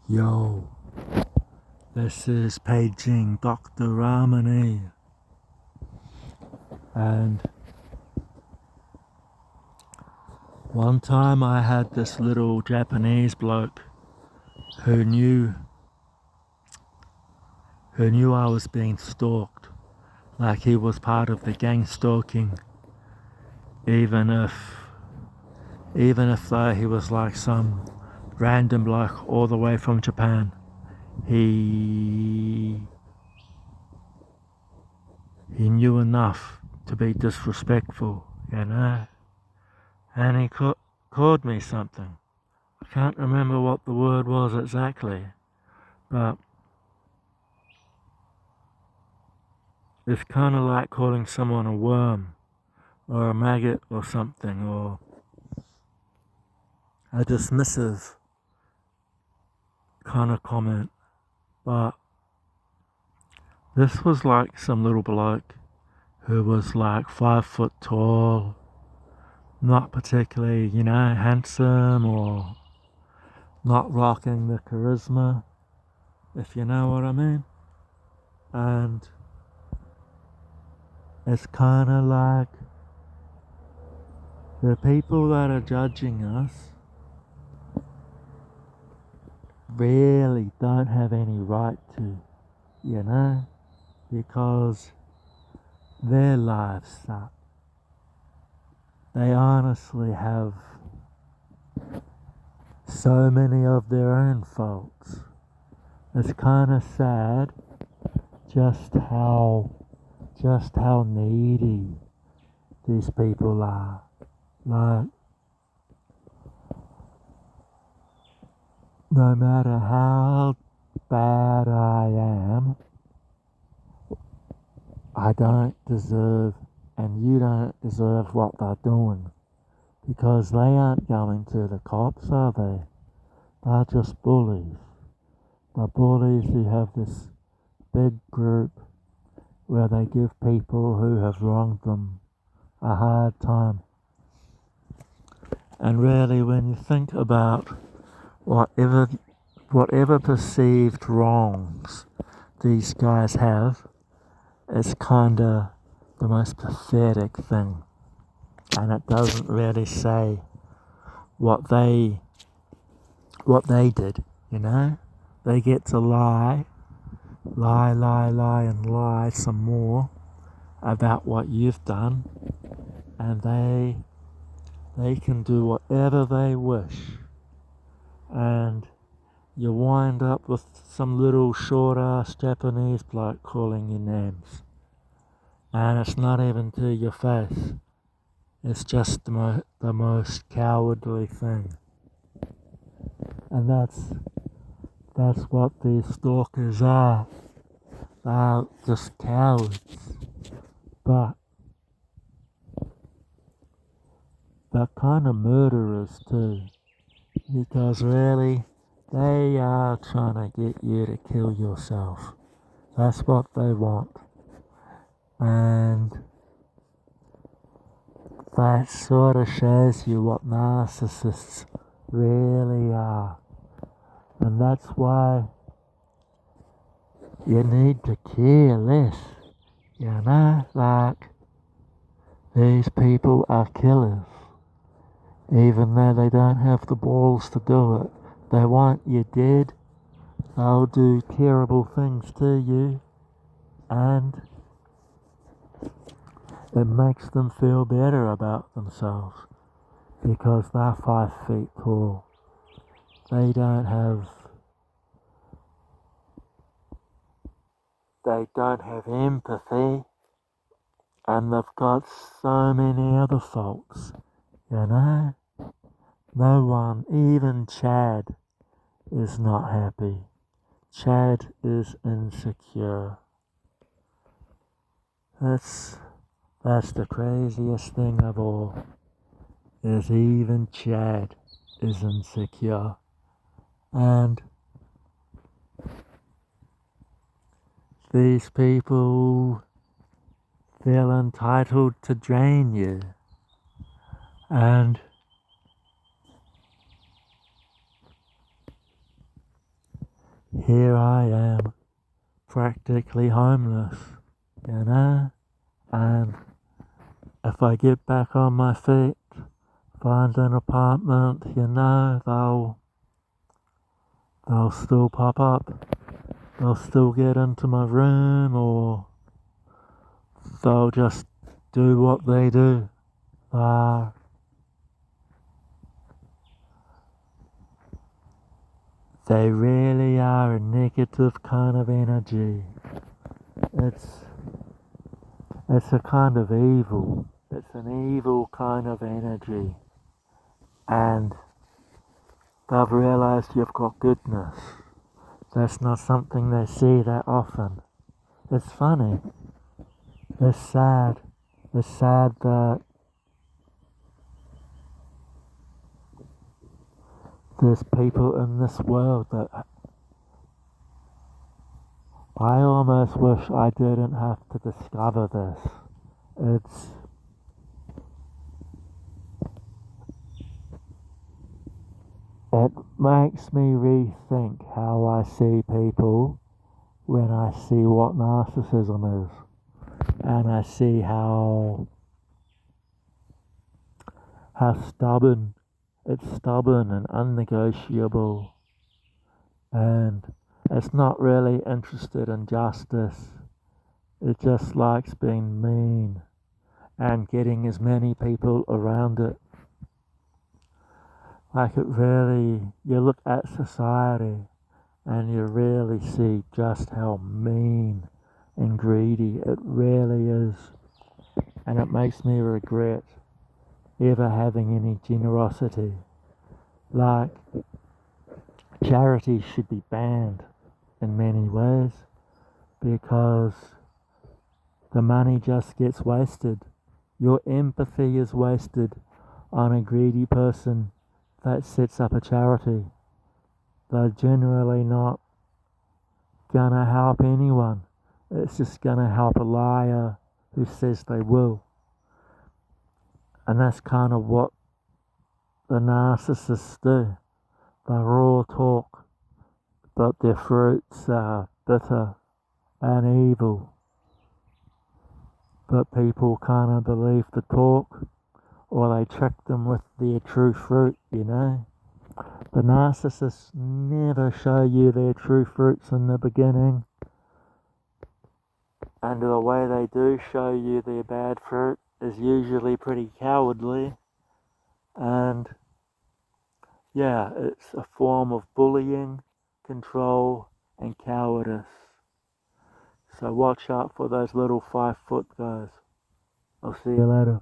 Yo, this is paging Dr. Ramani, and one time I had this little Japanese bloke who knew I was being stalked, like he was part of the gang stalking, even if though he was like some random bloke all the way from Japan. He knew enough to be disrespectful, and he called me something. I can't remember what the word was exactly, but it's kind of like calling someone a worm or a maggot or something, or a dismissive kind of comment. But this was like some little bloke who was like 5 foot tall, not particularly, handsome, or not rocking the charisma, if you know what I mean. And it's kind of like the people that are judging us really don't have any right to, because their lives suck. They honestly have so many of their own faults. It's kind of sad just how needy these people are. Like, no matter how bad I am, I don't deserve, and you don't deserve what they're doing, because they aren't going to the cops, are they? They're just bullies. They're bullies who have this big group where they give people who have wronged them a hard time. And really, when you think about whatever perceived wrongs these guys have, it's kinda the most pathetic thing. And it doesn't really say what they did, They get to lie and lie some more about what you've done, and they can do whatever they wish, and you wind up with some little short-ass Japanese bloke calling you names, and it's not even to your face. It's just the most cowardly thing, and that's what these stalkers are. They're just cowards, but they're kind of murderers too, because really, they are trying to get you to kill yourself. That's what they want. And that sort of shows you what narcissists really are. And that's why you need to care less. Like, these people are killers. Even though they don't have the balls to do it. They want you dead. They'll do terrible things to you. And it makes them feel better about themselves, because they're 5 feet tall. They don't have empathy, and they've got so many other faults, No one, even Chad, is not happy. Chad is insecure. That's the craziest thing of all, is even Chad is insecure. And these people feel entitled to drain you. And here I am, practically homeless, you know? And if I get back on my feet, find an apartment, you know, they'll still pop up. They'll still get into my room, or they'll just do what they do. They really are a negative kind of energy. It's a kind of evil. It's an evil kind of energy. And they've realized you've got goodness. That's not something they see that often. It's funny. It's sad. It's sad that there's people in this world that I almost wish I didn't have to discover this. It makes me rethink how I see people when I see what narcissism is. And I see how stubborn, it's stubborn and unnegotiable. And it's not really interested in justice. It just likes being mean and getting as many people around it. Like it really, you look at society and you really see just how mean and greedy it really is. And it makes me regret ever having any generosity. Like, charity should be banned in many ways because the money just gets wasted. Your empathy is wasted on a greedy person that sets up a charity. They're generally not gonna help anyone. It's just gonna help a liar who says they will. And that's kind of what the narcissists do. They're all talk, but their fruits are bitter and evil. But people kind of believe the talk, or they trick them with their true fruit, you know. The narcissists never show you their true fruits in the beginning. And the way they do show you their bad fruit is usually pretty cowardly. And yeah, it's a form of bullying, control, and cowardice. So watch out for those little 5-foot guys. I'll see you later.